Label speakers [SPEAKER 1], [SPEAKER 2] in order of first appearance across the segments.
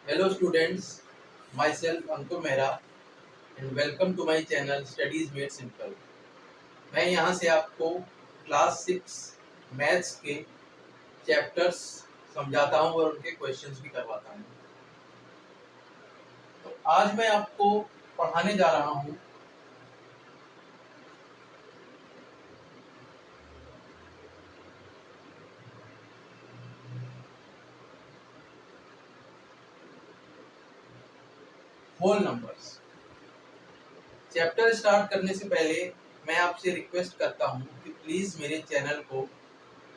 [SPEAKER 1] Hello students, myself Ankur Mehra and welcome to my channel Studies Made Simple। मैं यहाँ से आपको class 6 maths के चैप्टर्स समझाता हूँ और उनके क्वेश्चंस भी करवाता हूँ। तो आज मैं आपको पढ़ाने जा रहा हूँ होल नंबर्स। चैप्टर स्टार्ट करने से पहले मैं आपसे रिक्वेस्ट करता हूँ कि प्लीज़ मेरे चैनल को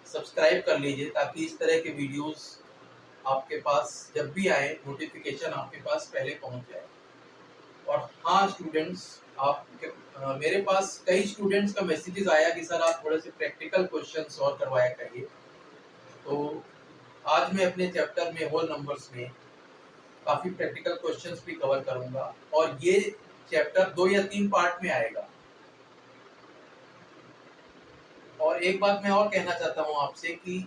[SPEAKER 1] सब्सक्राइब कर लीजिए ताकि इस तरह के वीडियोस आपके पास जब भी आए नोटिफिकेशन आपके पास पहले पहुंच जाए। और हाँ स्टूडेंट्स, मेरे पास कई स्टूडेंट्स का मैसेजेस आया कि सर आप थोड़े से प्रैक्टिकल क्वेश्चन सॉल्व करवाया करिए। तो आज मैं अपने चैप्टर में होल नंबर्स में काफ़ी प्रैक्टिकल क्वेश्चंस भी कवर करूंगा और ये चैप्टर 2 या 3 पार्ट में आएगा। और एक बात मैं और कहना चाहता हूँ आपसे कि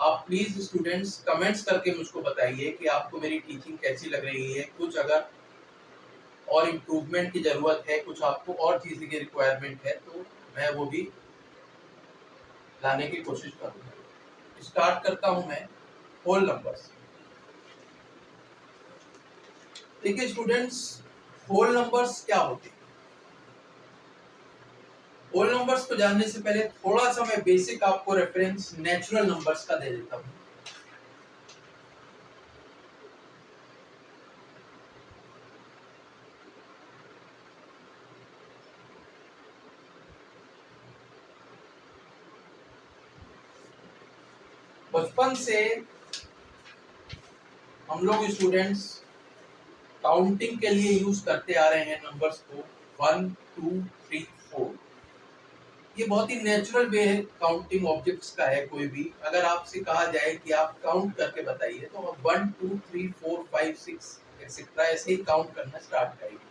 [SPEAKER 1] आप प्लीज़ स्टूडेंट्स कमेंट्स करके मुझको बताइए कि आपको मेरी टीचिंग कैसी लग रही है। कुछ अगर और इम्प्रूवमेंट की ज़रूरत है, कुछ आपको और चीज़ की रिक्वायरमेंट है तो मैं वो भी लाने की कोशिश करूँगा। स्टार्ट करता हूँ मैं होल नंबर्स। देखिए स्टूडेंट्स, होल नंबर्स क्या होते हैं? होल नंबर्स को जानने से पहले थोड़ा सा मैं बेसिक आपको रेफरेंस नेचुरल नंबर्स का दे देता हूँ। बचपन से हम लोग स्टूडेंट्स काउंटिंग के लिए यूज करते आ रहे हैं नंबर्स को 1 2 3 4। ये बहुत ही नेचुरल वे है काउंटिंग ऑब्जेक्ट्स का है। कोई भी अगर आपसे कहा जाए कि आप काउंट करके बताइए तो आप 1 2 3 4 5 6 एक्सेट्रा ऐसे ही काउंट करना स्टार्ट करेंगे।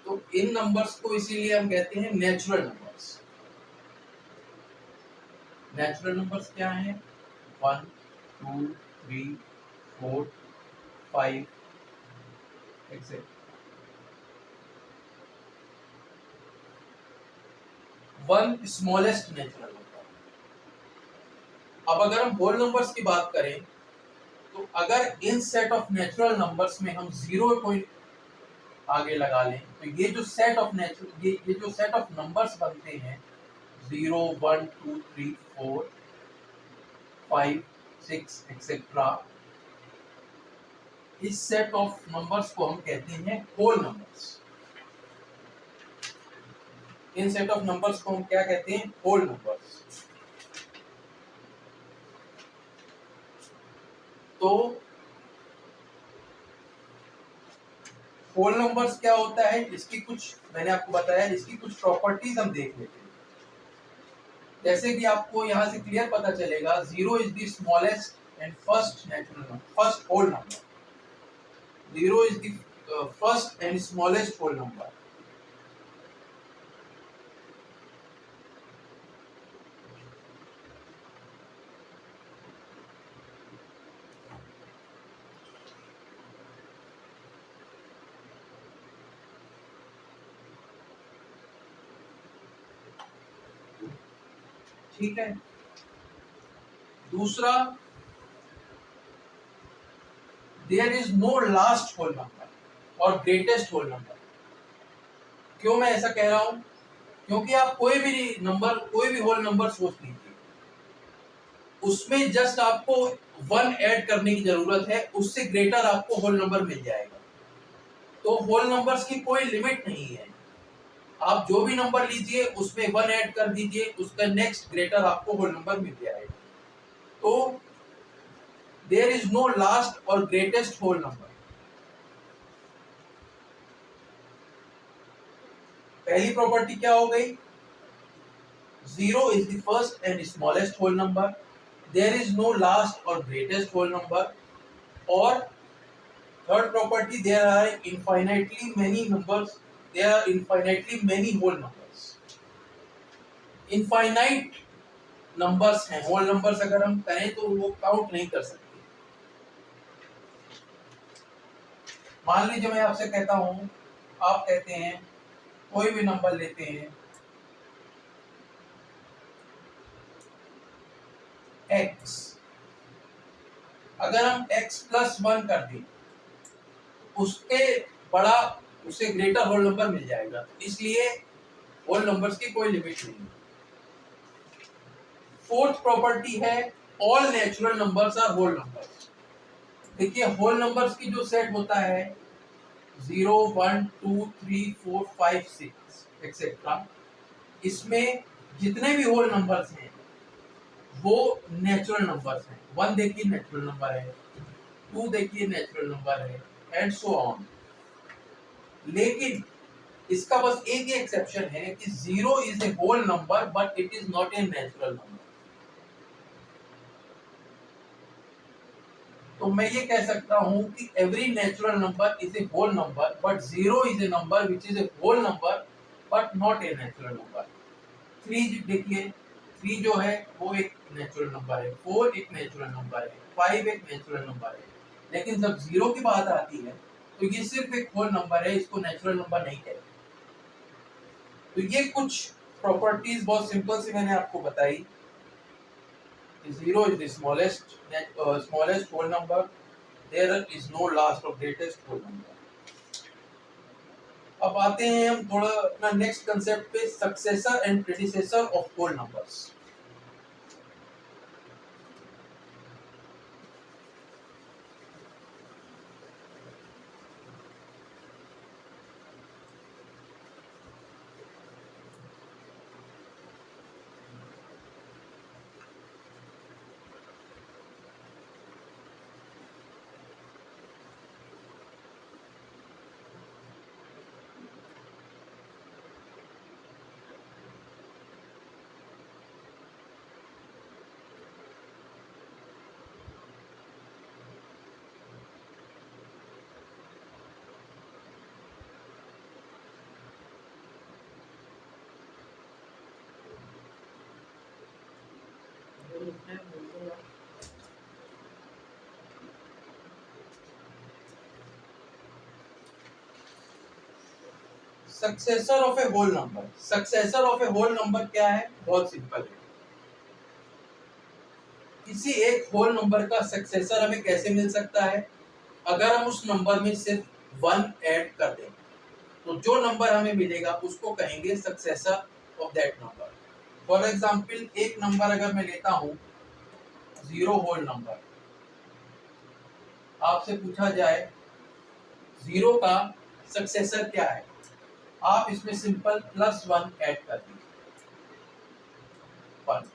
[SPEAKER 1] तो इन नंबर्स को इसीलिए हम कहते हैं नेचुरल नंबर्स। नेचुरल नंबर्स क्या हैं? 1 2 3 4 5 एक्सेट्रा। 1 smallest natural number. अब अगर हम होल नंबर्स की बात करें तो अगर इन सेट ऑफ नेचुरल नंबर्स में हम 0 को आगे लगा लें तो ये जो सेट ऑफ ये जो सेट ऑफ नंबर्स बनते हैं 0 1 2 3 4 5 6 एक्सेट्रा, इस सेट ऑफ नंबर्स को हम कहते हैं होल नंबर्स। इन सेट ऑफ नंबर्स को हम क्या कहते हैं? Whole numbers. तो होल नंबर्स क्या होता है, इसकी कुछ मैंने आपको बताया, इसकी कुछ प्रॉपर्टीज हम देख लेते हैं। जैसे कि आपको यहाँ से क्लियर पता चलेगा 0 is the smallest and first natural number, first whole number. 0 is the first and smallest whole number. ठीक है। दूसरा, there is no last whole number और ग्रेटेस्ट होल नंबर। क्यों मैं ऐसा कह रहा हूं? क्योंकि आप कोई भी होल नंबर सोच लीजिए, उसमें जस्ट आपको 1 ऐड करने की जरूरत है, उससे ग्रेटर आपको होल नंबर मिल जाएगा। तो होल नंबर्स की कोई लिमिट नहीं है। आप जो भी नंबर लीजिए उसमें 1 ऐड कर दीजिए, उसका नेक्स्ट ग्रेटर आपको होल नंबर मिल जाएगा। तो देयर इज नो लास्ट और ग्रेटेस्ट होल नंबर। पहली प्रॉपर्टी क्या हो गई? 0 is the first and smallest whole number. There is no last or greatest whole number. और third property, there are infinitely many numbers. There are infinitely many whole numbers. Infinite numbers हैं। whole numbers अगर हम करें तो वो count नहीं कर सकते। मान लीजिए मैं आपसे कहता हूं, आप कहते हैं कोई भी नंबर लेते हैं x, अगर हम x प्लस 1 कर दें उसके बड़ा, उससे ग्रेटर होल नंबर मिल जाएगा, इसलिए होल नंबर्स की कोई लिमिट नहीं है। फोर्थ प्रॉपर्टी है all natural numbers are whole numbers. देखिए होल नंबर्स की जो सेट होता है 0 1 2 3 4 5 6 एक्सेट्रा, इसमें जितने भी होल नंबर्स हैं वो नेचुरल नंबर्स हैं। 1 देखिए नेचुरल नंबर है, 2 देखिए नेचुरल नंबर है, एंड सो ऑन। लेकिन इसका बस एक ही एक्सेप्शन है कि 0 is a whole number but it is not a natural number. तो मैं ये कह सकता हूं कि every natural number is a whole number but 0 is a number which is a whole number but not a natural number. 3 देखिए, 3 जो है वो एक नेचुरल नंबर है, 4 एक नेचुरल नंबर है, 5 एक नेचुरल नंबर है, लेकिन जब 0 की बात आती है तो ये सिर्फ एक होल नंबर है, इसको नेचुरल नंबर नहीं कहते। तो ये कुछ प्रॉपर्टीज बहुत सिंपल सी मैंने आपको बताई। 0 is the smallest whole number. There is no last or greatest whole number. अब आते हैं हम थोड़ा अपना नेक्स्ट कंसेप्ट पे, successor and predecessor of whole numbers. Successor of a whole number, successor of a whole number क्या है? बहुत सिंपल है। किसी एक होल नंबर का सक्सेसर हमें कैसे मिल सकता है? अगर हम उस नंबर में सिर्फ 1 ऐड कर दें तो जो नंबर हमें मिलेगा उसको कहेंगे successor of that number. For example एक नंबर अगर मैं लेता हूं 0 होल नंबर, आपसे पूछा जाए 0 का सक्सेसर क्या है, आप इसमें सिंपल +1 ऐड कर दीजिए 1,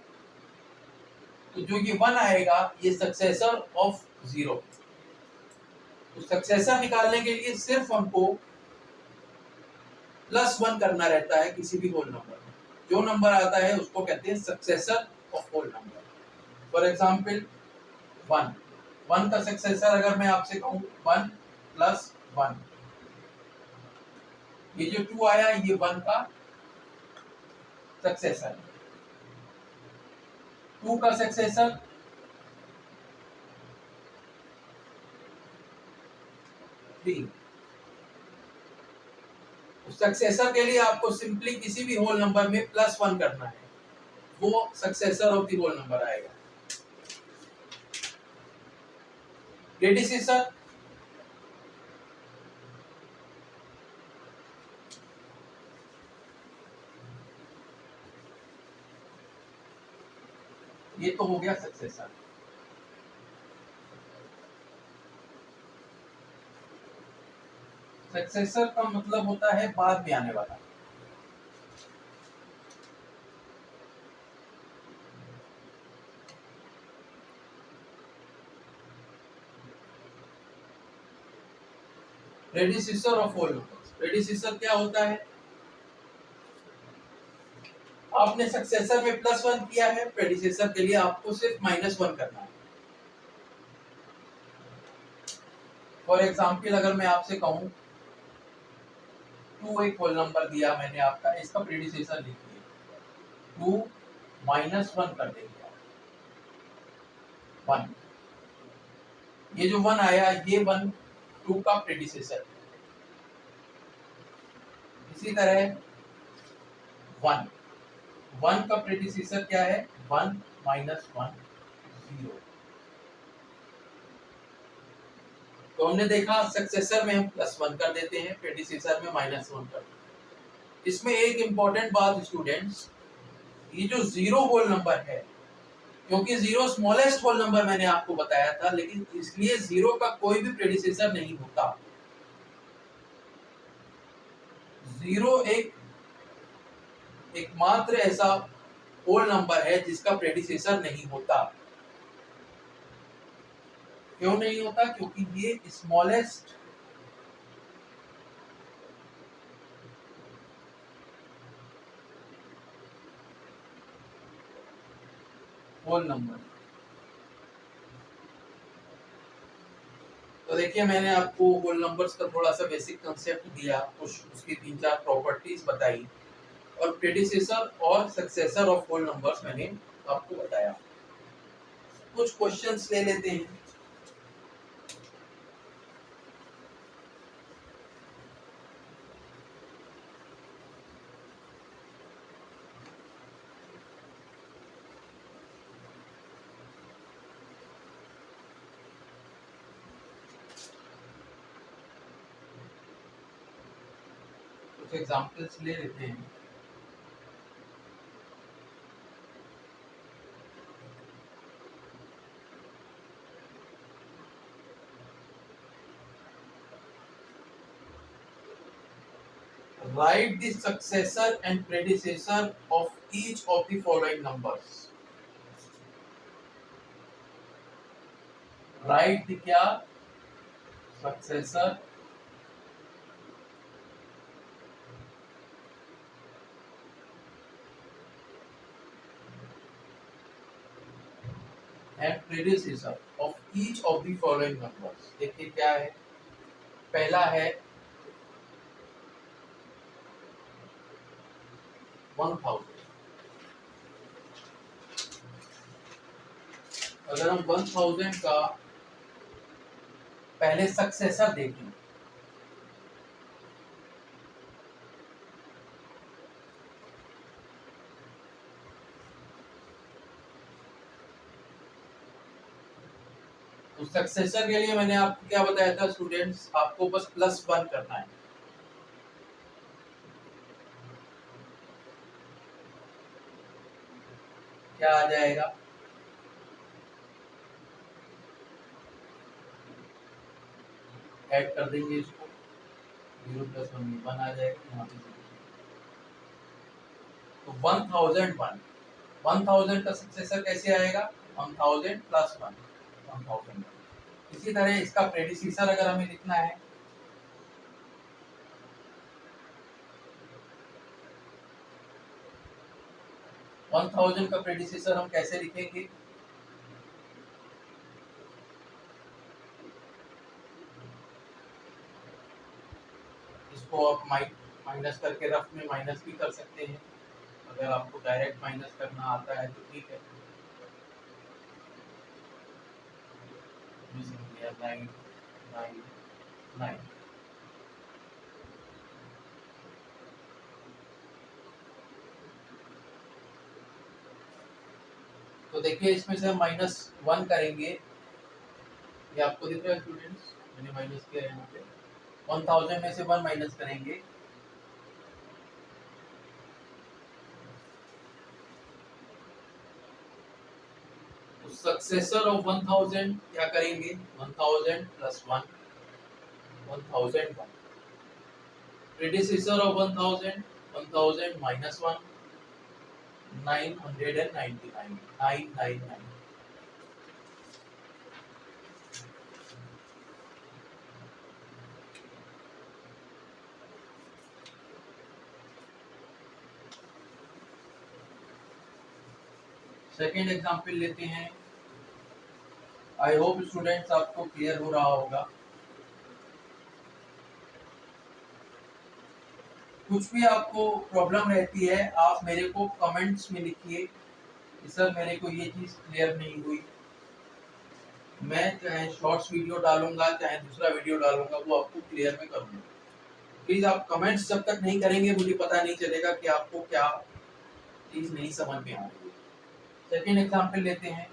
[SPEAKER 1] तो जो ये 1 आएगा ये सक्सेसर ऑफ 0। तो सक्सेसर निकालने के लिए सिर्फ हमको +1 करना रहता है किसी भी होल नंबर में। जो नंबर आता है उसको कहते हैं successor of whole number. For example 1 का सक्सेसर अगर मैं आपसे कहूं 1 + 1, ये जो 2 आया ये 1 का सक्सेसर है। 2 का सक्सेसर 3। सक्सेसर के लिए आपको सिंपली किसी भी होल नंबर में +1 करना है, वो successor of the whole number आएगा। प्रेडिसेसर ये तो हो गया सक्सेसर। सक्सेसर का मतलब होता है बाद में आने वाला। Predecessor of whole numbers, predecessor क्या होता है? आपने सक्सेसर में +1 किया है, प्रेडिसेसर के लिए आपको सिर्फ -1 करना है। फॉर एग्जाम्पल अगर मैं आपसे कहूं 2 एक होल नंबर दिया मैंने आपका, इसका प्रेडिसेसर लिख दिया 2 -1 कर देंगे 1। ये जो 1 आया ये 1 2 का प्रेडिसेसर। इसी तरह 1 का प्रेडिसेसर क्या है? 1 माइनस 1 0। तो हमने देखा सक्सेसर में हम +1 कर देते हैं, प्रेडिसेसर में -1 कर देते हैं। इसमें एक इंपॉर्टेंट बात स्टूडेंट्स, ये जो 0 होल नंबर है, क्योंकि 0 स्मॉलेस्ट होल नंबर मैंने आपको बताया था, लेकिन इसलिए 0 का कोई भी प्रेडिसेसर नहीं होता। 0 एकमात्र ऐसा होल नंबर है जिसका प्रेडिसेसर नहीं होता। क्यों नहीं होता? क्योंकि ये स्मॉलेस्ट होल नंबर। तो देखिए, मैंने आपको होल नंबर्स का थोड़ा सा बेसिक कंसेप्ट दिया, कुछ उसकी 3-4 प्रॉपर्टीज बताई, और प्रेडिसेसर और सक्सेसर ऑफ होल नंबर्स मैंने आपको बताया। कुछ क्वेश्चंस ले लेते हैं। कुछ एग्जांपल्स ले लेते हैं। Write the successor and predecessor of each of the following numbers. Write the क्या? Successor and predecessor of each of the following numbers. देखिए क्या है? पहला है 1000। अगर हम 1000 का पहले सक्सेसर देखें, तो सक्सेसर के लिए मैंने आपको क्या बताया था स्टूडेंट्स? आपको बस +1 करना है। क्या आ जाएगा? ऐड कर देंगे इसको, 0 + 1 1 आ जाएगा यहाँ पे। तो 1000 का सक्सेसर कैसे आएगा? 1000 + 1 1000। इसी तरह इसका प्रेडिसेसर अगर हमें लिखना है, का प्रेडिसेसर हम कैसे लिखेंगे? इसको आप माइनस करके रफ में माइनस भी कर सकते हैं। अगर आपको डायरेक्ट माइनस करना आता है तो ठीक है। 9 9 9। तो देखिए, इसमें से हम -1 करेंगे। ये आपको दिख रहा है स्टूडेंट्स? मैंने माइनस किया है यहाँ पे। 1000 में से 1 माइनस करेंगे, तो सक्सेसर ऑफ 1000 क्या करेंगे? 1000 + 1 1001। Predecessor of 1000 1000 - 1 999 999। सेकेंड एग्जाम्पल लेते हैं। आई होप स्टूडेंट्स आपको क्लियर हो रहा होगा। कुछ भी आपको प्रॉब्लम रहती है, आप मेरे को कमेंट्स में लिखिए कि सर मेरे को ये चीज़ क्लियर नहीं हुई। मैं चाहे शॉर्ट्स वीडियो डालूंगा चाहे दूसरा वीडियो डालूंगा वो आपको क्लियर में करूंगा। प्लीज आप कमेंट्स जब तक नहीं करेंगे मुझे पता नहीं चलेगा कि आपको क्या चीज नहीं समझ में आ रही है। सेकेंड एग्जाम्पल लेते हैं।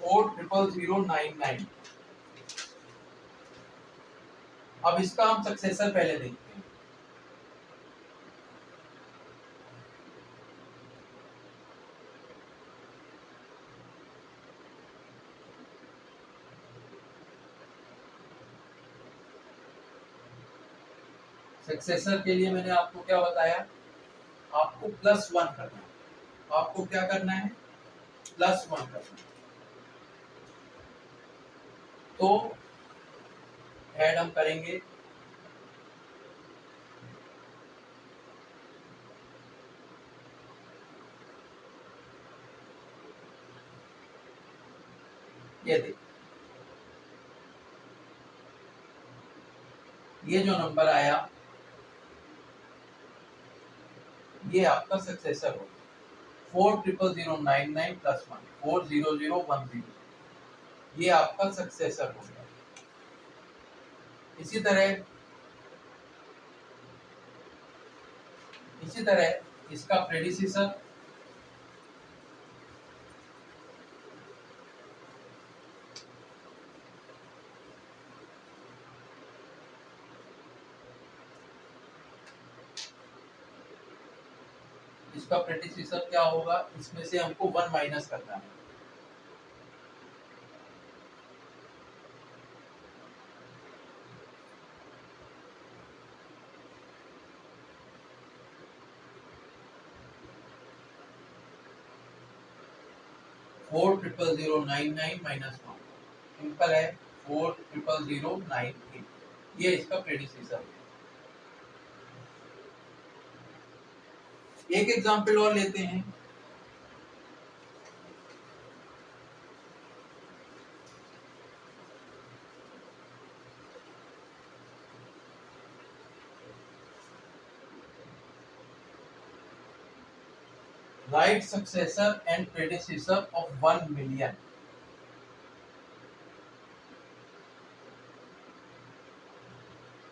[SPEAKER 1] Four triple 099। अब इसका हम सक्सेसर पहले देखते हैं। सक्सेसर के लिए मैंने आपको क्या बताया, आपको +1 करना है। आपको क्या करना है, +1 करना है। तो ऐड हम करेंगे ये देखिए, ये जो नंबर आया ये आपका सक्सेसर होगा। 4000999 +1 40010, ये आपका सक्सेसर होगा। इसी तरह इसका प्रेडिसेसर, इसका प्रेडिसेसर क्या होगा, इसमें से हमको 1 माइनस करना है। फोर 4000999 -1 सिंपल है, 4000998, ये इसका प्रेडिसेसर है। एक एग्जांपल और लेते हैं। Write successor and predecessor of 1 million.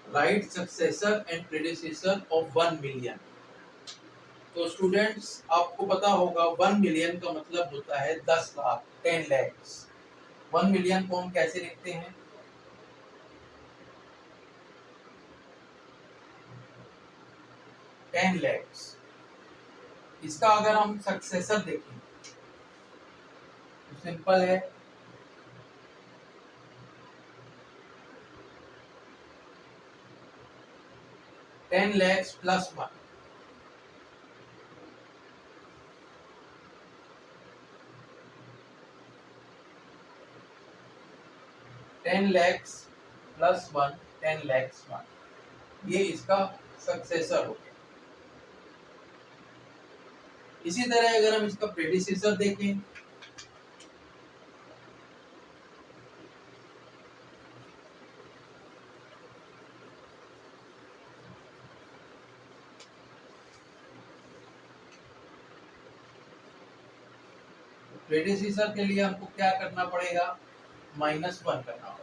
[SPEAKER 1] Write successor and predecessor of 1 million. तो स्टूडेंट्स आपको पता होगा 1 मिलियन का मतलब होता है 10 लाख, 10 lakhs। 1 मिलियन को हम कैसे लिखते हैं, 10 lakhs। इसका अगर हम सक्सेसर देखें तो सिंपल है, 10 lakhs +1, 10 lakhs +1, 10 lakhs 1, ये इसका सक्सेसर हो गया। इसी तरह अगर हम इसका प्रेडिसेसर देखें, प्रेडिसेसर के लिए हमको क्या करना पड़ेगा, -1 करना पड़ेगा।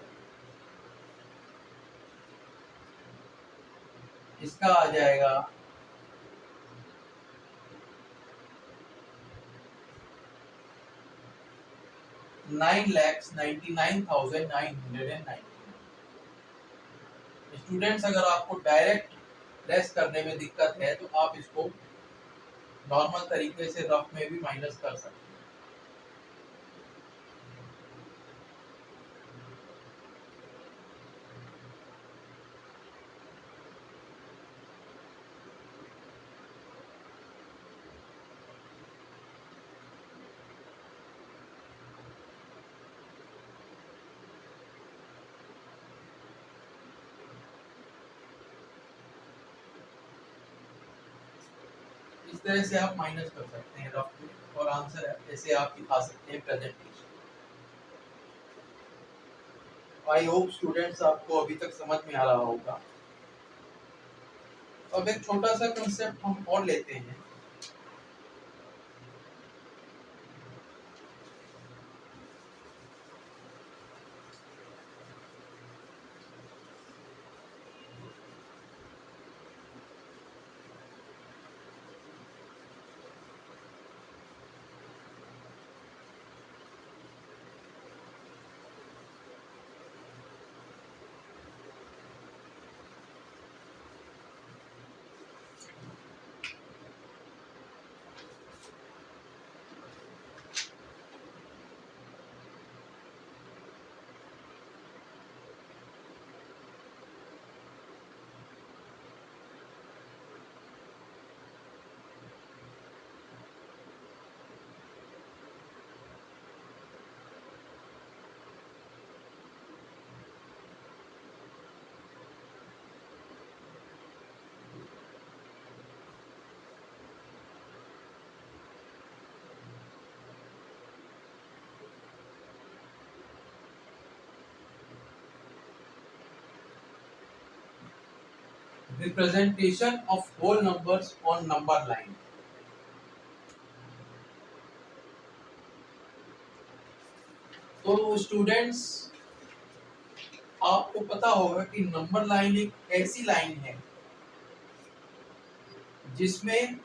[SPEAKER 1] इसका आ जाएगा 9,99,990। स्टूडेंट्स अगर आपको डायरेक्ट लेस करने में दिक्कत है तो आप इसको नॉर्मल तरीके से रफ में भी माइनस कर सकते हैं। इस तरह से आप माइनस कर सकते हैं रफ में, और आंसर ऐसे आप दिखा सकते हैं प्रेजेंटेशन। आई होप स्टूडेंट्स आपको अभी तक समझ में आ रहा होगा। अब एक छोटा सा कंसेप्ट हम और लेते हैं। Representation of whole numbers on number line। तो स्टूडेंट्स, आपको पता होगा कि नंबर लाइन एक ऐसी लाइन है जिसमें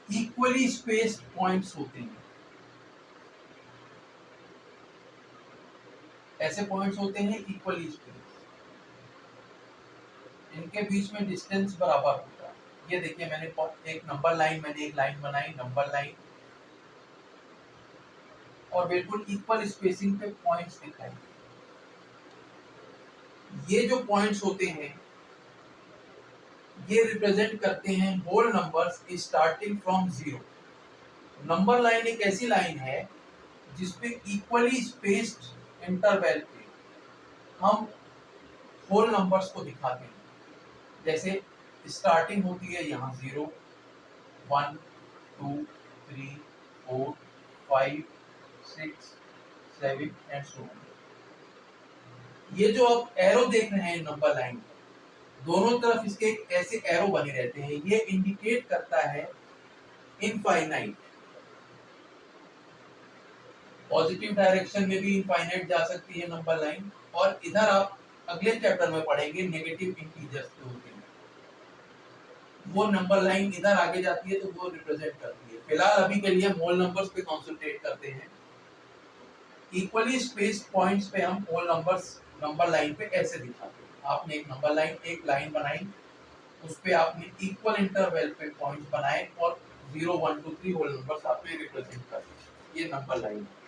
[SPEAKER 1] इक्वली स्पेस्ड पॉइंट्स होते हैं। ऐसे पॉइंट्स होते हैं इक्वली स्पेस्ड, इनके बीच में डिस्टेंस बराबर होता है। ये देखिए, मैंने एक नंबर लाइन, मैंने एक लाइन बनाई, नंबर लाइन, और बिल्कुल इक्वल स्पेसिंग पे पॉइंट्स दिखाई। ये जो पॉइंट्स होते हैं ये रिप्रेजेंट करते हैं whole numbers starting from zero. Number line एक ऐसी लाइन है जिसपे इक्वली स्पेस्ड इंटरवल पे हम होल नंबर्स को दिखाते हैं। जैसे स्टार्टिंग होती है यहाँ 0, 1, 2, 3, 4, 5, 6, 7 एंड सो ऑन। ये जो आप एरो देख रहे हैं नंबर लाइन, दोनों तरफ इसके ऐसे एरो बने रहते हैं। ये इंडिकेट करता है इनफाइनाइट। पॉजिटिव डायरेक्शन में भी इनफाइनाइट जा सकती है नंबर लाइन, और इधर आप अगले चैप्टर में पढ़ेंगे नेगेटिव इंटीजर्स जो होते हैं, वो नंबर लाइन इधर आगे जाती है तो वो रिप्रेजेंट करती है। फिलहाल अभी के लिए हम होल नंबर्स पे कॉन्सेंट्रेट करते हैं। इक्वली स्पेस्ड पॉइंट्स पे हम होल नंबर्स नंबर लाइन पे ऐसे दिखाते हैं। आपने एक नंबर लाइन, एक लाइन बनाई, उस पे आपने इक्वल इंटरवल पे पॉइंट्स बनाए और 0, 1, 2, 3 होल नंबर्स आपने रिप्रेजेंट कर दिए। ये नंबर लाइन है।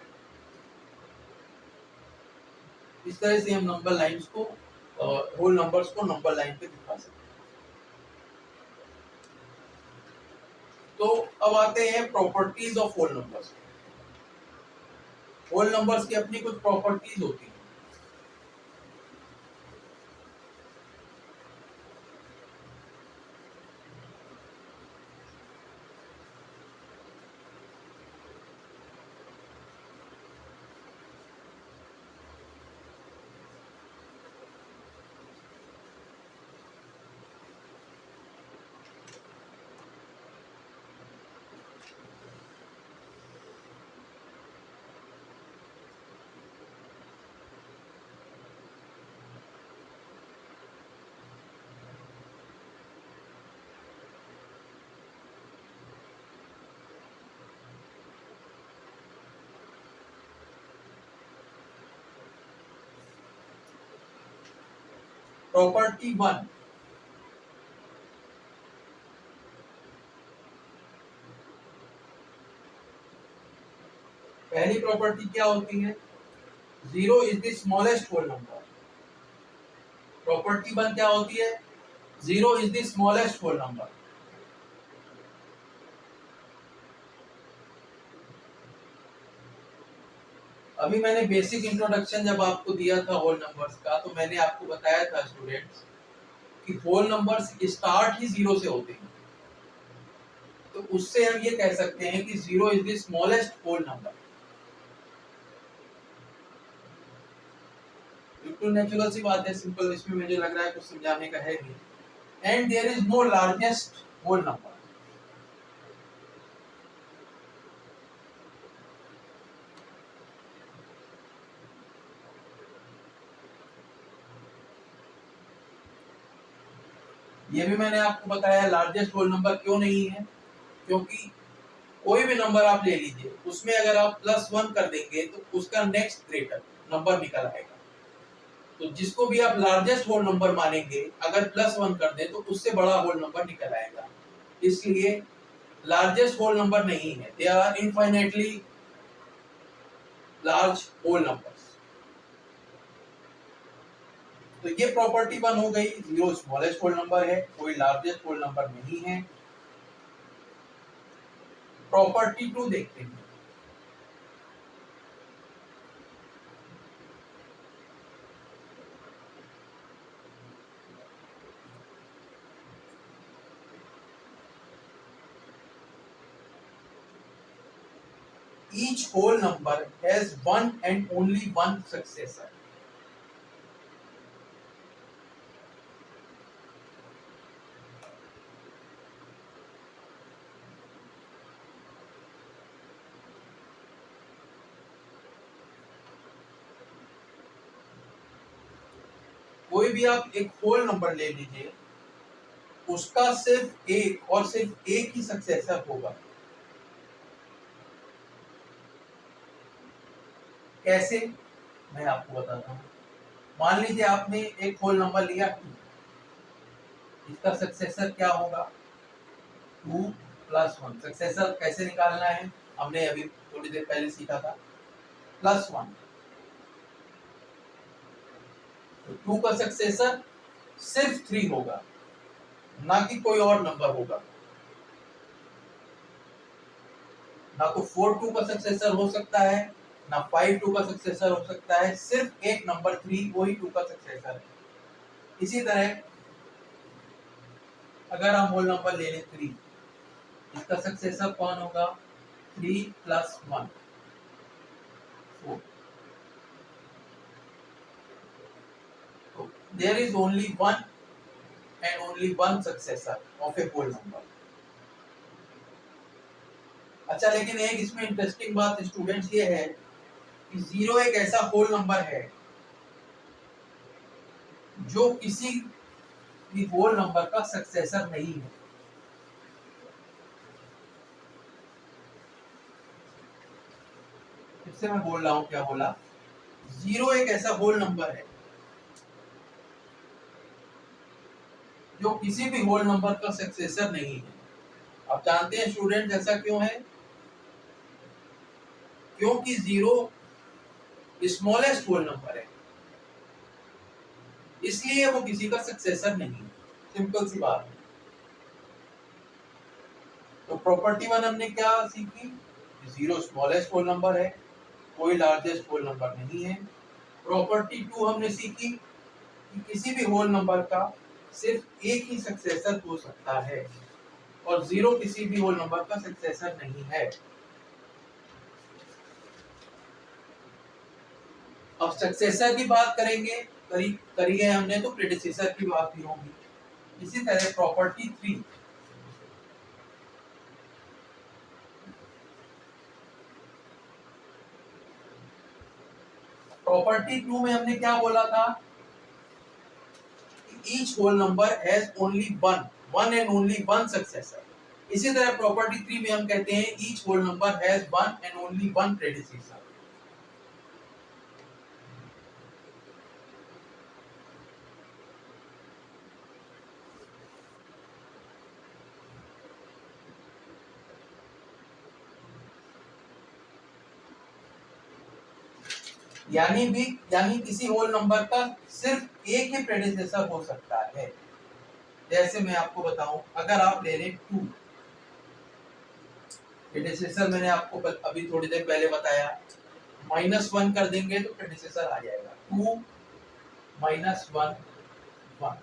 [SPEAKER 1] इस तरह से हम नंबर लाइंस को, होल नंबर्स को नंबर लाइन पे दिखा सकते हैं। तो अब आते हैं properties of whole numbers. Whole numbers की अपनी कुछ प्रॉपर्टीज होती हैं। प्रॉपर्टी 1, पहली प्रॉपर्टी क्या होती है? 0 is the smallest whole number. Property 1 क्या होती है? 0 is the smallest whole number. अभी मैंने बेसिक इंट्रोडक्शन जब आपको दिया था होल नंबर्स का, तो मैंने आपको बताया था स्टूडेंट्स कि होल नंबर्स स्टार्ट ही 0 से होते हैं। तो उससे हम ये कह सकते हैं कि 0 is the smallest whole number. तो नेचुरल सी बात है, सिंपल, इसमें मुझे लग रहा है कुछ समझाने का है नहीं। And there is no largest whole number. ये भी मैंने आपको बताया लार्जेस्ट होल नंबर क्यों नहीं है, क्योंकि कोई भी नंबर आप ले लीजिए, उसमें अगर आप +1 कर देंगे तो उसका नेक्स्ट ग्रेटर नंबर निकल आएगा। तो जिसको भी आप लार्जेस्ट होल नंबर मानेंगे, अगर +1 कर दें तो उससे बड़ा होल नंबर निकल आएगा। इसलिए लार्जेस्ट होल नंबर नहीं है, they are infinitely large whole numbers. तो ये प्रॉपर्टी 1 हो गई, 0 स्मॉलेस्ट होल नंबर है, कोई लार्जेस्ट होल नंबर नहीं है। प्रॉपर्टी 2 देखते हैं। Each whole number has one and only one successor. कोई भी आप एक होल नंबर ले लीजिए, उसका सिर्फ एक और सिर्फ एक ही सक्सेसर होगा। कैसे, मैं आपको बताता हूँ। मान लीजिए आपने एक होल नंबर लिया 2, इसका सक्सेसर क्या होगा 2 + 1। सक्सेसर कैसे निकालना है, हमने अभी थोड़ी देर पहले सीखा था, +1। तो 2 का सक्सेसर सिर्फ 3 होगा, ना कि कोई और नंबर होगा। ना तो 4 2 का सक्सेसर हो सकता है, ना 5 2 का सक्सेसर हो सकता है, सिर्फ एक नंबर 3 वही 2 का सक्सेसर है। इसी तरह अगर हम होल नंबर ले लें 3, इसका सक्सेसर कौन होगा 3 + 1 4। तो there is only one and only one successor of a whole number। अच्छा, लेकिन एक इसमें इंटरेस्टिंग बात स्टूडेंट्स ये है कि 0 एक ऐसा होल नंबर है जो किसी भी होल नंबर का सक्सेसर नहीं है। फिर से मैं बोल रहा हूं, क्या बोला, 0 एक ऐसा होल नंबर है जो किसी भी होल नंबर का सक्सेसर नहीं है। आप जानते हैं स्टूडेंट ऐसा क्यों है, क्योंकि 0 स्मॉलेस्ट होल नंबर है, इसलिए वो किसी का सक्सेसर नहीं है। सिंपल सी बात है। तो प्रॉपर्टी 1 हमने क्या सीखी, 0 स्मॉलेस्ट होल नंबर है, कोई लार्जेस्ट होल नंबर नहीं है। प्रॉपर्टी 2 हमने सीखी कि किसी भी होल नंबर का सिर्फ एक ही सक्सेसर हो सकता है और 0 किसी भी होल नंबर का सक्सेसर नहीं है। अब सक्सेसर की बात करेंगे, करी है हमने, तो प्रेडिसेसर की बात भी होगी। इसी तरह प्रॉपर्टी 3, प्रॉपर्टी 2 में हमने क्या बोला था, each whole number has only one and only one successor. इसी तरह प्रॉपर्टी 3 में हम कहते हैं each whole number has one and only one predecessor. यानी किसी होल नंबर का सिर्फ एक ही प्रेडिसेसर हो सकता है। जैसे मैं आपको बताऊं, अगर आप ले लें 2, प्रेडिसेसर मैंने आपको अभी थोड़ी देर पहले बताया, -1 कर देंगे तो प्रेडिसेसर आ जाएगा 2 - 1 1।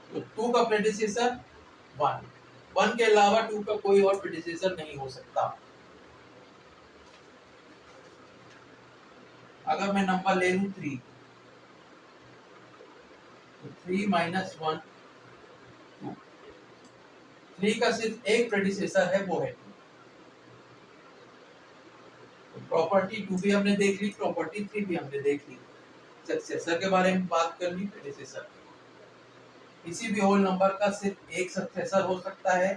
[SPEAKER 1] तो 2 का प्रेडिसेसर 1 के अलावा 2 का कोई और प्रेडिसेसर नहीं हो सकता। अगर मैं नंबर ले लूं 3, तो 3 माइनस 1 2। 3 का सिर्फ एक प्रेडिसेसर है, वो है 2। तो प्रॉपर्टी 2 भी हमने देख ली, प्रॉपर्टी 3 भी हमने देख ली। सक्सेसर के बारे में बात कर ली, प्रेडिसेसर। किसी भी होल नंबर का सिर्फ एक सक्सेसर हो सकता है,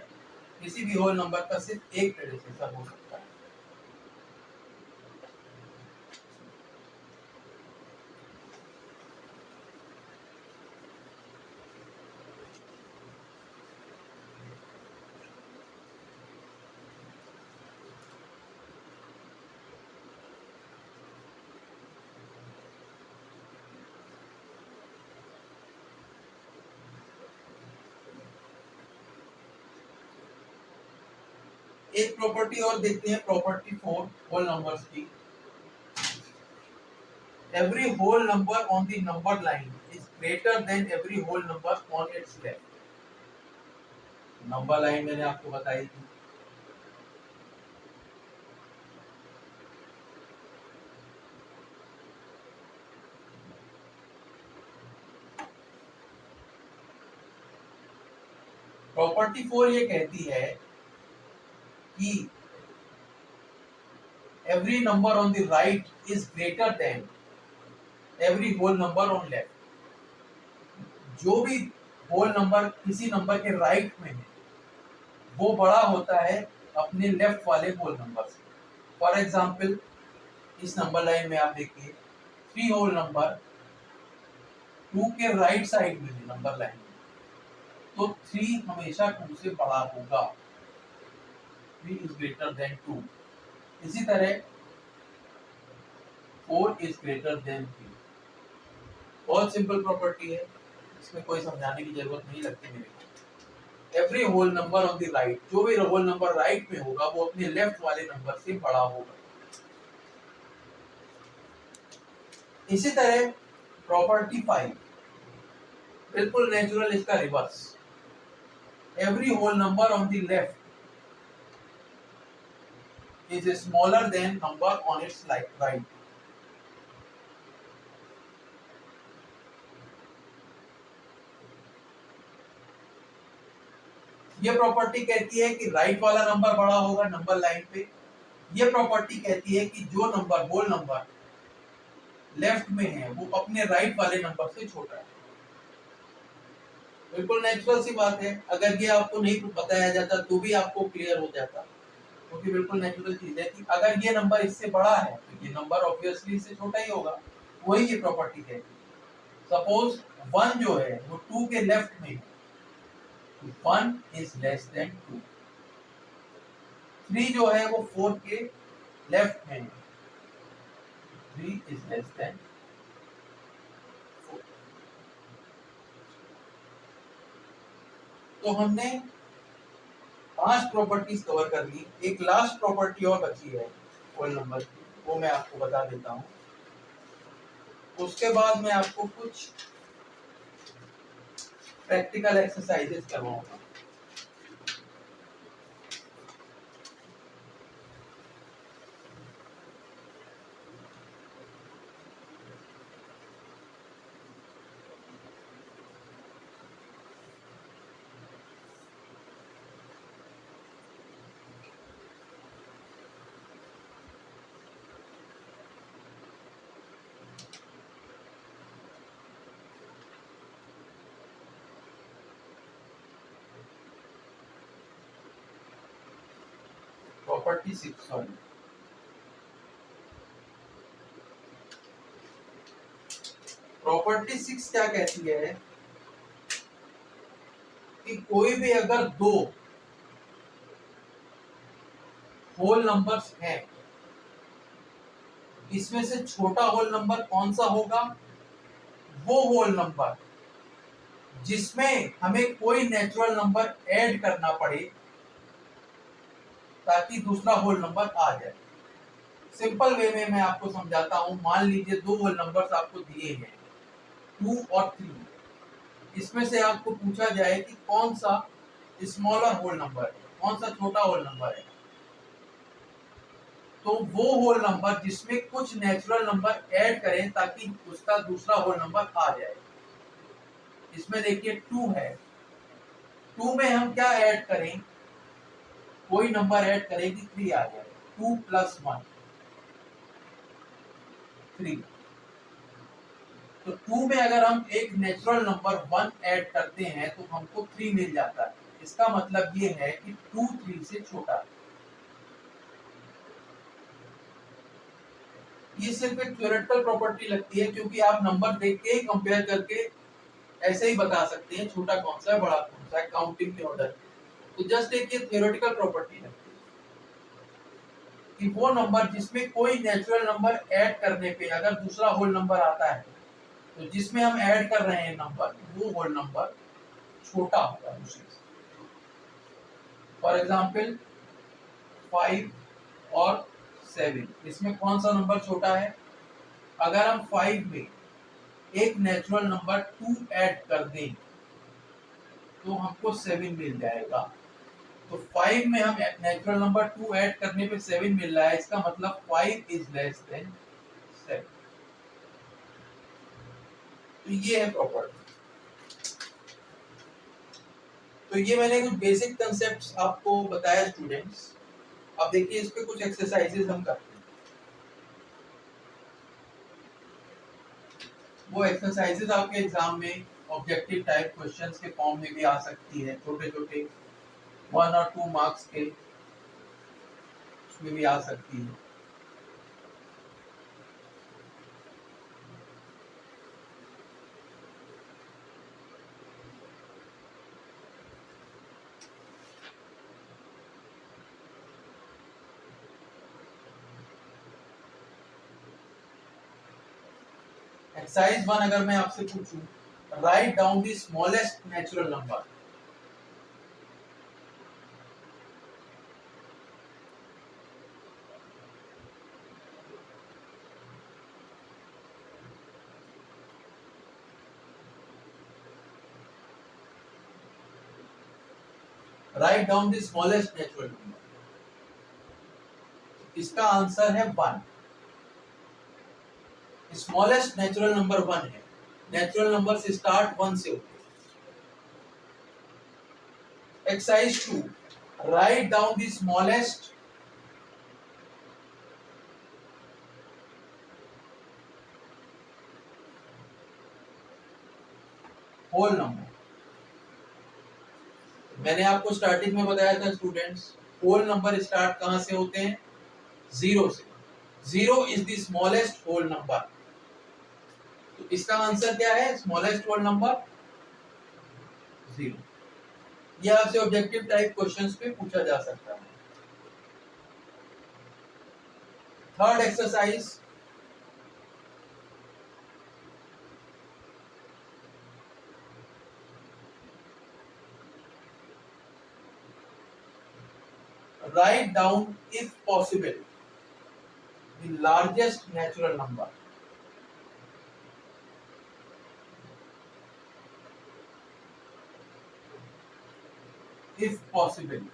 [SPEAKER 1] किसी भी होल नंबर का सिर्फ एक प्रेडिसेसर हो सकता है। एक प्रॉपर्टी और देखते हैं, प्रॉपर्टी 4 होल नंबर्स की। Every whole number on the number line is greater than every whole number on its left. Number line मैंने आपको बताई थी। प्रॉपर्टी 4 ये कहती है कि every number on the right is greater than every whole number on left। जो भी होल नंबर किसी नंबर के राइट में है वो बड़ा होता है अपने लेफ्ट वाले होल नंबर से। फॉर एग्जाम्पल इस नंबर लाइन में आप देखिए 3 होल नंबर 2 के राइट साइड में है नंबर लाइन में, तो 3 हमेशा 2 से बड़ा होगा। 3 is greater than 2। इसी तरह 4 is greater than 3। बहुत सिंपल प्रॉपर्टी है, इसमें कोई समझाने की जरूरत नहीं लगती मेरे को। Every whole number on the right, जो भी होल नंबर राइट में होगा वो अपने लेफ्ट वाले नंबर से बड़ा होगा। इसी तरह प्रॉपर्टी 5 बिल्कुल नेचुरल, इसका reverse. Every whole number on the left is smaller than number on its right. ये प्रॉपर्टी कहती है कि राइट वाला नंबर बड़ा होगा नंबर लाइन पे। ये प्रॉपर्टी कहती है कि जो नंबर होल नंबर लेफ्ट में है वो अपने राइट वाले नंबर से छोटा है। बिल्कुल नेचुरल सी बात है, अगर ये आपको नहीं बताया जाता तो भी आपको क्लियर हो जाता, क्योंकि बिल्कुल नेचुरल चीज है कि अगर ये नंबर इससे बड़ा है तो ये नंबर ऑब्वियसली इससे छोटा ही होगा। वही ये प्रॉपर्टी कहती है। सपोज 1 जो है वो 2 के लेफ्ट में है, 1 is less than 2। 3 जो है वो 4 के लेफ्ट में है, 3 is less than 4। तो हमने 5 प्रॉपर्टीज कवर कर ली। एक लास्ट प्रॉपर्टी और बची है होल नंबर की, वो मैं आपको बता देता हूँ। उसके बाद मैं आपको कुछ प्रैक्टिकल एक्सरसाइजेस करवाऊंगा। प्रॉपर्टी 6 सॉरी प्रॉपर्टी 6 क्या कहती है कि कोई भी अगर 2 होल नंबर्स हैं, इसमें से छोटा होल नंबर कौन सा होगा? वो होल नंबर जिसमें हमें कोई नेचुरल नंबर ऐड करना पड़े ताकि दूसरा होल नंबर आ जाए। सिंपल वे में मैं आपको समझाता हूं। मान लीजिए 2 होल नंबर्स आपको दिए हैं 2 और 3। इसमें से आपको पूछा जाए कि कौन सा स्मॉलर होल नंबर है, कौन सा छोटा होल नंबर है, तो वो होल नंबर जिसमें कुछ नेचुरल नंबर ऐड करें ताकि उसका दूसरा होल नंबर आ जाए। इसमें देखिए 2 है, 2 में हम क्या ऐड करें, कोई नंबर ऐड करें कि 3 आ जाए, 2 + 1 3। तो 2 में अगर हम एक नेचुरल नंबर 1 ऐड करते हैं तो हमको 3 मिल जाता है। इसका मतलब ये है कि 2 3 से छोटा है। ये सिर्फ एक थ्योरेटिकल प्रॉपर्टी लगती है, क्योंकि आप नंबर देख के कंपेयर करके ऐसे ही बता सकते हैं छोटा कौन सा है बड़ा कौन सा है काउंटिंग के ऑर्डर। तो जस्ट एक ये थ्योरेटिकल प्रॉपर्टी लगती है कि वो नंबर जिसमें कोई नेचुरल नंबर ऐड करने पे अगर दूसरा होल नंबर आता है, तो जिसमें हम ऐड कर रहे हैं नंबर, वो होल नंबर छोटा होगा दूसरे से। फॉर एग्जाम्पल 5 और 7, इसमें कौन सा नंबर छोटा है? अगर हम 5 में एक नेचुरल नंबर 2 ऐड कर दें तो हमको 7 मिल जाएगा। तो 5 में हम नेचुरल नंबर 2 ऐड करने पे 7 मिल रहा है, इसका मतलब 5 इज लेस देन 7। तो ये है प्रॉपर्टी। तो ये मैंने कुछ बेसिक कंसेप्ट्स आपको बताया स्टूडेंट्स। अब देखिए इस पे कुछ एक्सरसाइजेस हम करते हैं। वो एक्सरसाइजेस आपके एग्जाम में ऑब्जेक्टिव टाइप क्वेश्चंस के फॉर्म में भी आ सकती है, छोटे छोटे 1 और 2 मार्क्स के उसमें भी आ सकती है। एक्सरसाइज 1 अगर मैं आपसे पूछूं, right down the smallest natural number. Right down the smallest natural number. इसका आंसर है 1। स्मॉलेस्ट नेचुरल नंबर 1 है। नेचुरल नंबर से स्टार्ट 1 से होते हैं। Exercise 2, write down the smallest whole number. मैंने आपको स्टार्टिंग में बताया था स्टूडेंट्स, होल नंबर स्टार्ट कहां से होते हैं? 0 से। 0 is the smallest whole number. तो इसका आंसर क्या है? Smallest whole number 0। यह आपसे ऑब्जेक्टिव टाइप क्वेश्चंस पे पूछा जा सकता है। Third exercise, write down if possible the largest natural number। if possible।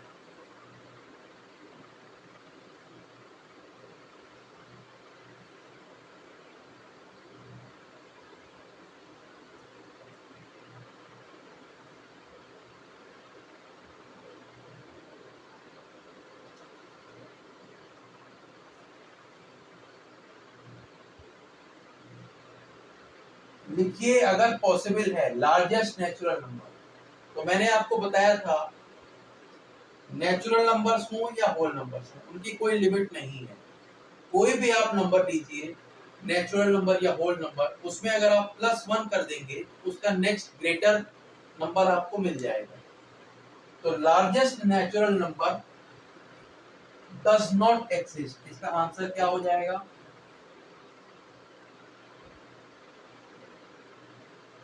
[SPEAKER 1] लिखिए अगर पॉसिबल है लार्जेस्ट नेचुरल नंबर। तो मैंने आपको बताया था नेचुरल नंबर्स हो या होल नंबर्स हो, उनकी कोई लिमिट नहीं है। कोई भी आप नंबर लीजिए, नेचुरल नंबर या होल नंबर, उसमें अगर आप +1 कर देंगे उसका नेक्स्ट ग्रेटर नंबर आपको मिल जाएगा। तो largest natural number does not exist, इसका आंसर क्या हो जाएगा?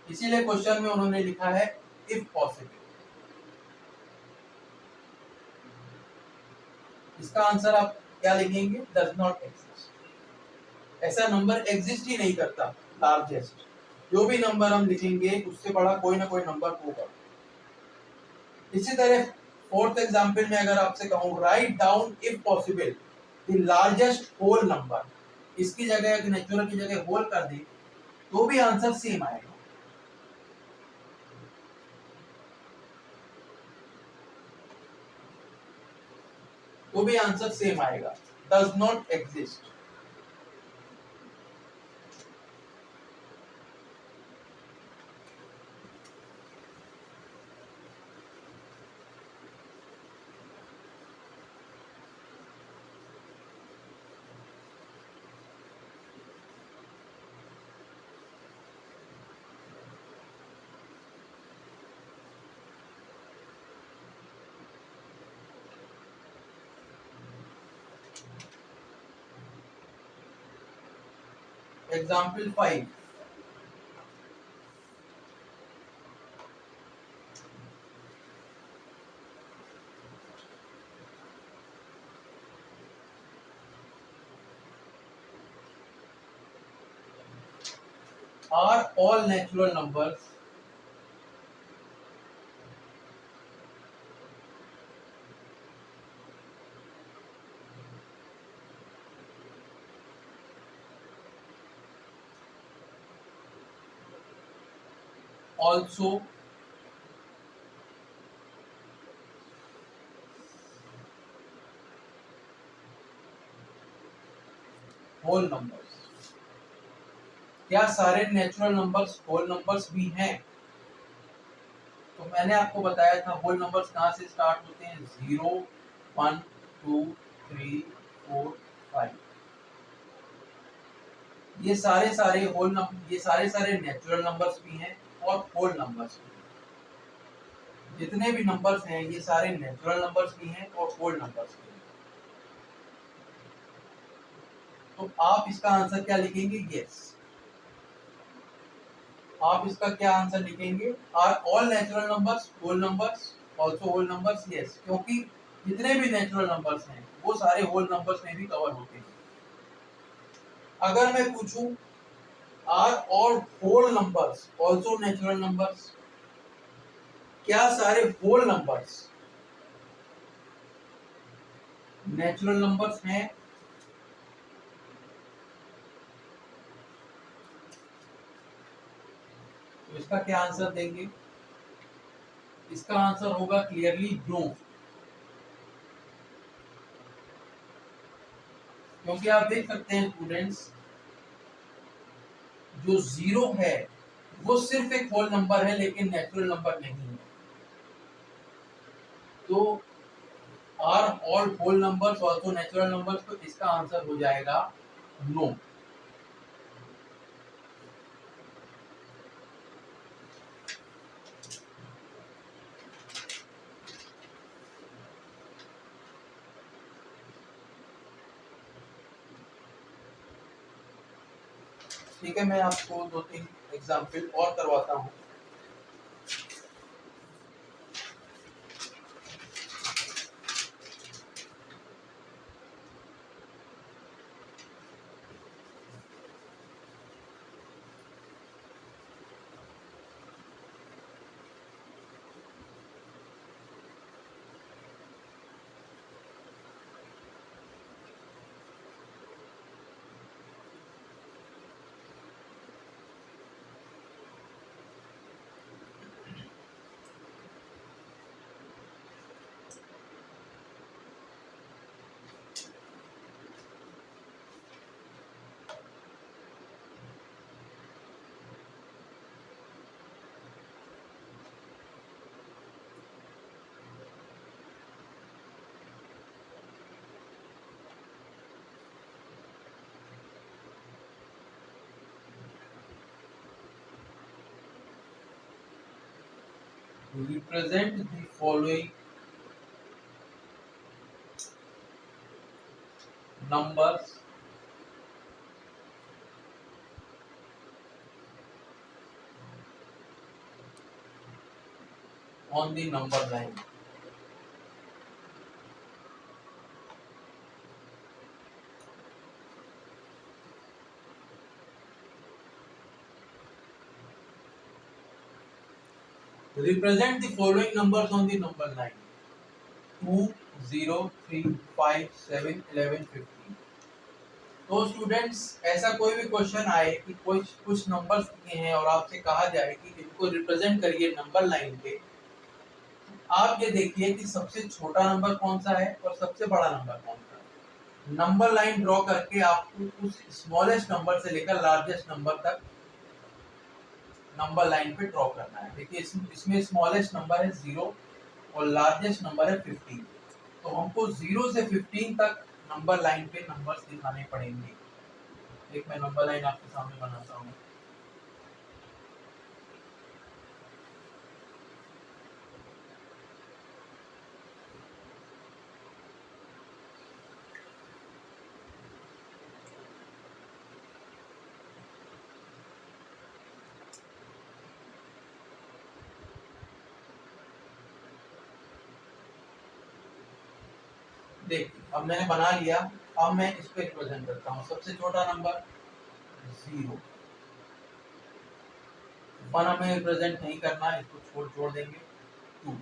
[SPEAKER 1] इसीलिए क्वेश्चन में उन्होंने लिखा है इफ पॉसिबल। इसका आंसर आप क्या लिखेंगे? Does not exist. ऐसा नंबर एग्जिस्ट ही नहीं करता लार्जेस्ट। जो भी नंबर हम लिखेंगे उससे बड़ा कोई ना कोई नंबर होगा। इसी तरह फोर्थ एग्जांपल में अगर आपसे कहूं write down if possible the largest whole number, इसकी जगह नेचुरल की जगह होल कर दी तो भी आंसर सेम आएगा। तो भी आंसर सेम आएगा, does not exist. Example 5. Are all natural numbers also whole numbers? क्या सारे नेचुरल नंबर्स होल नंबर्स भी हैं? तो मैंने आपको बताया था होल नंबर्स कहाँ से स्टार्ट होते हैं, 0, 1, 2, 3, 4, 5। ये सारे होल नंबर, ये सारे नेचुरल नंबर्स भी हैं और होल नंबर्स भी हैं। जितने भी नंबर्स हैं ये सारे नेचुरल नंबर्स भी हैं और होल नंबर्स भी हैं। तो आप इसका आंसर क्या लिखेंगे? यस। आप इसका क्या आंसर लिखेंगे? Are all natural numbers whole numbers also whole numbers? Yes, क्योंकि जितने भी नेचुरल नंबर्स हैं वो सारे होल नंबर्स में भी कवर होते हैं। अगर मैं पूछूं are all whole numbers also natural numbers, क्या सारे होल नंबर्स नेचुरल नंबर्स हैं? तो इसका क्या आंसर देंगे? इसका आंसर होगा क्लियरली नो, क्योंकि आप देख सकते हैं स्टूडेंट्स, जो 0 है वो सिर्फ एक होल नंबर है लेकिन नेचुरल नंबर नहीं है। तो are all whole numbers also natural numbers, तो इसका आंसर हो जाएगा नो। ठीक है, मैं आपको 2-3 एग्जाम्पल और करवाता हूँ। Represent the following numbers on the number line. Represent the following numbers on the number line: 2, 0, 3, 5, 7, 11, 15। तो स्टूडेंट्स, ऐसा कोई भी क्वेश्चन आए कि कुछ नंबर्स दिए हैं और आपसे कहा जाए कि इनको रिप्रेजेंट करिए नंबर लाइन पे, आप ये देखिए कि सबसे छोटा नंबर कौन सा है और सबसे बड़ा नंबर कौन सा है। नंबर लाइन ड्रॉ करके आपको उस स्मॉलेस्ट नंबर से लेकर लार्जेस्ट नंबर तक नंबर लाइन पे ड्रॉ करना है। देखिए इसमें स्मॉलेस्ट नंबर है 0 और लार्जेस्ट नंबर है 15। तो हमको 0 से 15 तक नंबर लाइन पे नंबर्स दिखाने पड़ेंगे। एक मैं नंबर लाइन आपके सामने बनाता हूँ। देख अब मैंने बना लिया। अब मैं इसको रिप्रेजेंट करता हूँ। सबसे छोटा नंबर 0, 1 हमें रिप्रेजेंट नहीं करना, इसको छोड़ देंगे। 2,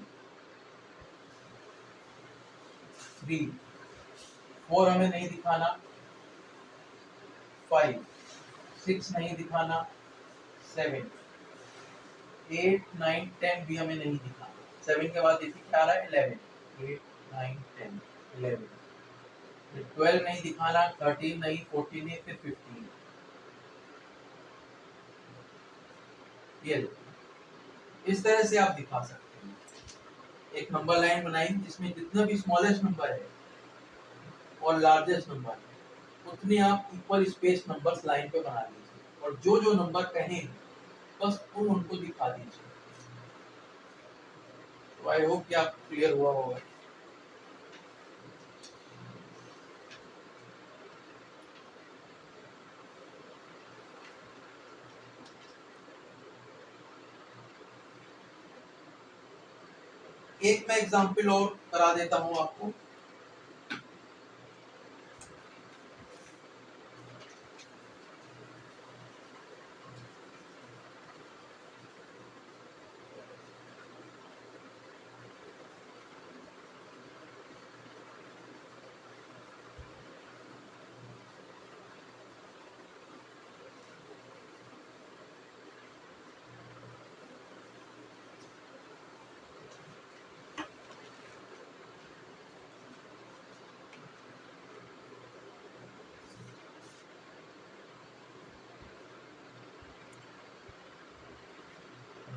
[SPEAKER 1] 3, 4 हमें नहीं दिखाना। 5, 6 नहीं दिखाना। 7, 8, 9, 10 भी हमें नहीं दिखाना। 7 के बाद देखिए क्या आ रहा है 11, 8, 9, 10, 11, 12 नहीं दिखाना, 13 नहीं, 14 नहीं, फिर 15। ये इस तरह से आप दिखा सकते हैं। एक नंबर लाइन बनाई जिसमें जितना भी स्मॉलेस्ट नंबर है और लार्जेस्ट नंबर है उतने आप इक्वल स्पेस नंबर्स लाइन पे बना लीजिए और जो जो नंबर कहें बस उनको दिखा दीजिए। तो आई होप कि आप क्लियर हुआ होगा। एक मैं एग्जांपल और करा देता हूं आपको।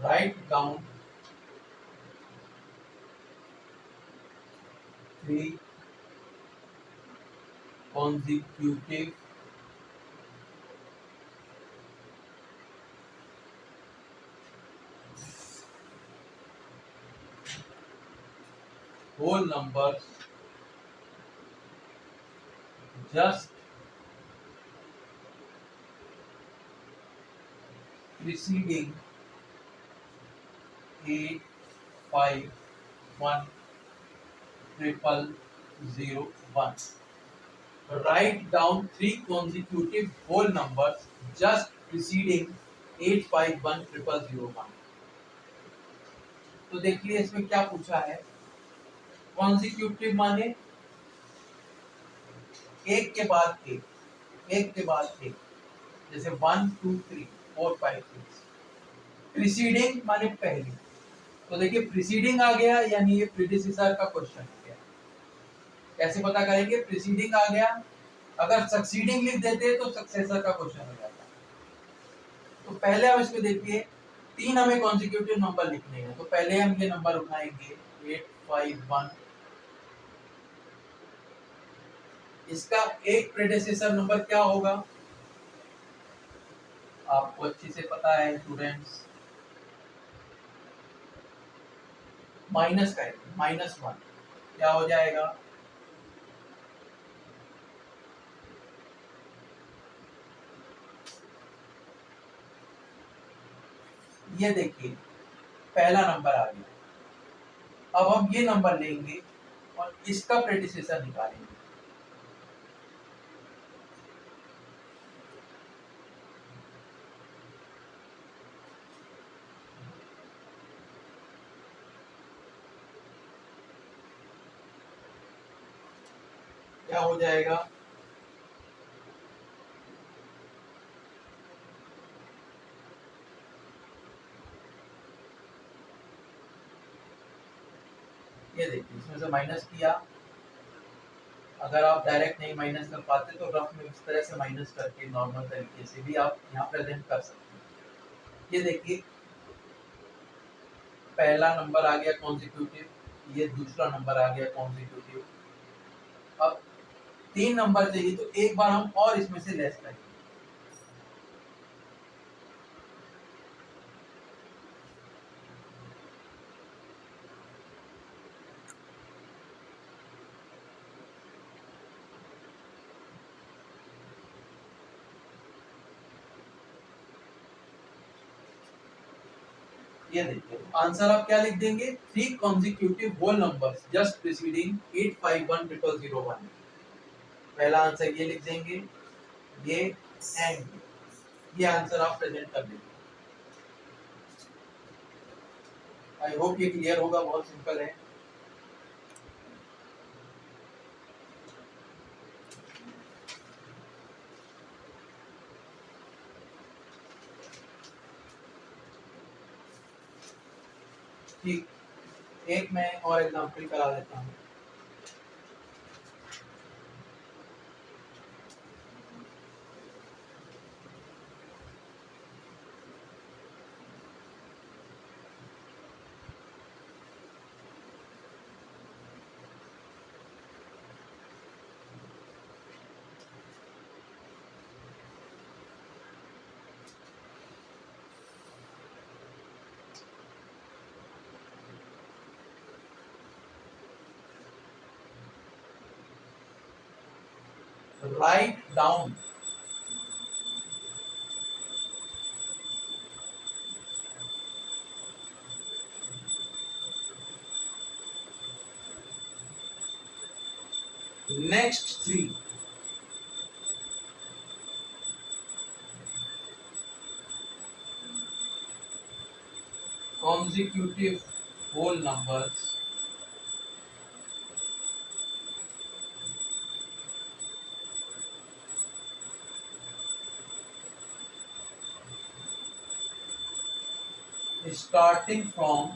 [SPEAKER 1] Write down 3 consecutive whole numbers just preceding 8, 5, 1, 0001. Write down 3 consecutive whole numbers just preceding 8510001. तो देखिए इसमें क्या पूछा है। कॉन्सिक्यूटिव माने एक के बाद एक, एक के बाद एक, जैसे 1, 2, 3, 4, 5, 6। प्रीसीडिंग माने पहली। तो देखिए प्रीसीडिंग आ गया यानी ये प्रीडिसेसर का क्वेश्चन आ गया। कैसे पता करेंगे? प्रीसीडिंग आ गया, अगर सक्सीडिंग लिख देते तो सक्सेसर का क्वेश्चन हो जाता। तो पहले हम इसमें देखिए 3 हमें कॉन्सिक्यूटिव नंबर लिखने हैं। तो पहले हम ये नंबर उठाएंगे 851। इसका एक प्रेडिसेसर नंबर क्या होगा आपको अच्छी से पता है स्टूडेंट्स। माइनस करेंगे, -1 क्या हो जाएगा? ये देखिए पहला नंबर आ गया। अब हम ये नंबर लेंगे और इसका प्रेडिसेसर निकालेंगे। क्या हो जाएगा? ये देखिए इसमें से माइनस किया, अगर आप डायरेक्ट नहीं माइनस कर पाते तो रफ में इस तरह से माइनस करके नॉर्मल तरीके से भी आप यहाँ प्रेजेंट कर सकते हैं। ये देखिए पहला नंबर आ गया कॉन्जिक्यूटिव, ये दूसरा नंबर आ गया कॉन्जिक्यूटिव। अब 3 नंबर चाहिए तो एक बार हम और इसमें से लेस करेंगे। ये देखिए आंसर आप क्या लिख देंगे, 3 consecutive whole numbers just preceding 8510001। पहला आंसर ये लिख देंगे, ये एंड ये आंसर आप प्रेजेंट कर देंगे। आई होप ये क्लियर होगा, बहुत सिंपल है। ठीक, एक मैं और एग्जांपल करा देता हूँ। Write down next 3 consecutive whole numbers starting from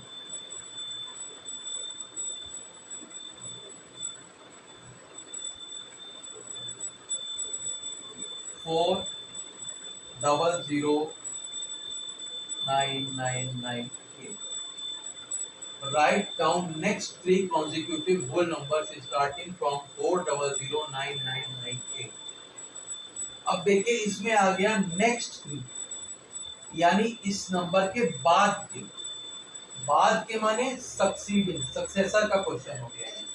[SPEAKER 1] 4009998। Write down next 3 consecutive whole numbers starting from 4009998। अब देखिए इसमें आ गया नेक्स्ट 3, यानी इस नंबर के बाद के माने सक्सीडिंग, सक्सेसर का क्वेश्चन हो गया है।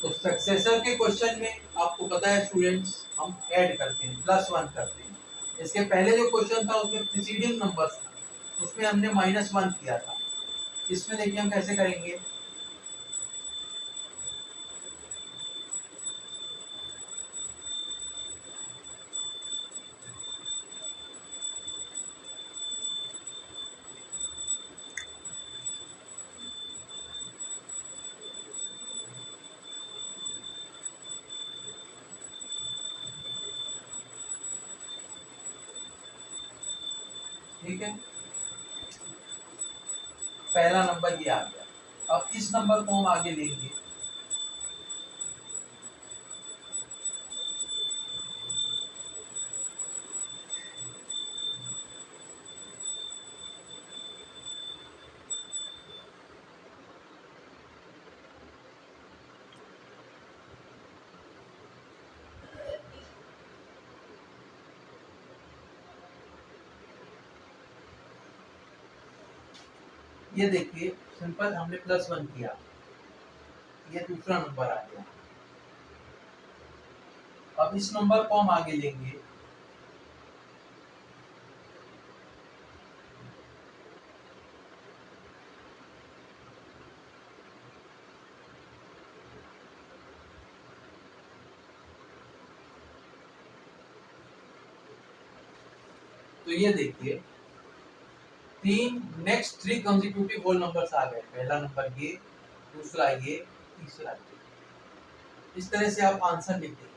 [SPEAKER 1] तो सक्सेसर के क्वेश्चन में आपको पता है स्टूडेंट्स, हम ऐड करते हैं, +1 करते हैं। इसके पहले जो क्वेश्चन था उसमें प्रीसीडिंग नंबर्स था, उसमें हमने -1 किया था। इसमें देखिए हम कैसे करेंगे, ठीक है। पहला नंबर ये आ गया, अब इस नंबर को हम आगे लेंगे। ये देखिए सिंपल, हमने +1 किया, ये दूसरा नंबर आ गया। अब इस नंबर को हम आगे लेंगे, तो ये देखिए नेक्स्ट 3 कंसेक्यूटिव होल नंबर्स आ गए। पहला नंबर ये, दूसरा ये, तीसरा ये। इस तरह से आप आंसर लिख देंगे।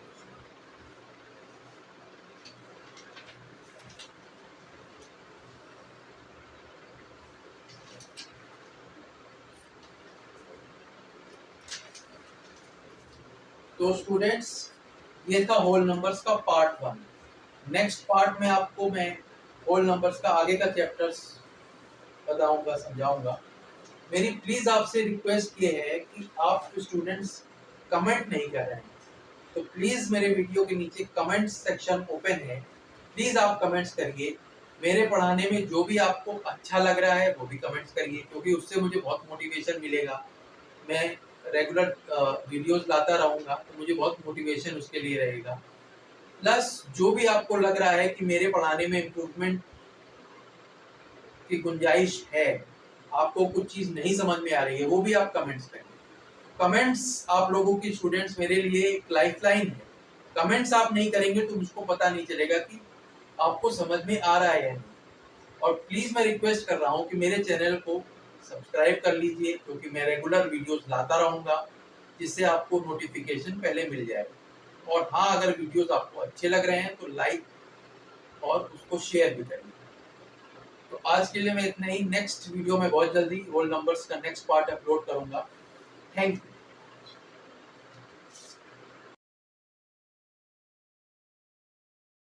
[SPEAKER 1] तो स्टूडेंट्स, ये था होल नंबर्स का पार्ट 1। नेक्स्ट पार्ट में आपको मैं होल नंबर्स का आगे का चैप्टर्स बताऊंगा, समझाऊंगा। मेरी प्लीज आपसे रिक्वेस्ट ये है कि आप स्टूडेंट्स कमेंट नहीं कर रहे हैं, तो प्लीज मेरे वीडियो के नीचे कमेंट सेक्शन ओपन है, प्लीज आप कमेंट्स करिए। मेरे पढ़ाने में जो भी आपको अच्छा लग रहा है वो भी कमेंट्स करिए, क्योंकि उससे मुझे बहुत मोटिवेशन मिलेगा। मैं रेगुलर वीडियोस लाता रहूँगा तो मुझे बहुत मोटिवेशन उसके लिए रहेगा। प्लस जो भी आपको लग रहा है कि मेरे पढ़ाने में इम्प्रूवमेंट की गुंजाइश है, आपको कुछ चीज़ नहीं समझ में आ रही है, वो भी आप कमेंट्स करें। कमेंट्स आप लोगों की स्टूडेंट्स मेरे लिए एक लाइफलाइन है। कमेंट्स आप नहीं करेंगे तो मुझको पता नहीं चलेगा कि आपको समझ में आ रहा है या नहीं। और प्लीज़ मैं रिक्वेस्ट कर रहा हूँ कि मेरे चैनल को सब्सक्राइब कर लीजिए, क्योंकि मैं रेगुलर वीडियोस लाता रहूँगा, जिससे आपको नोटिफिकेशन पहले मिल जाए। और हाँ, अगर वीडियोस आपको अच्छे लग रहे हैं तो लाइक और उसको शेयर भी करिए। तो आज के लिए मैं इतना ही। नेक्स्ट वीडियो में बहुत जल्दी होल नंबर्स का नेक्स्ट पार्ट अपलोड करूँगा। Thank you.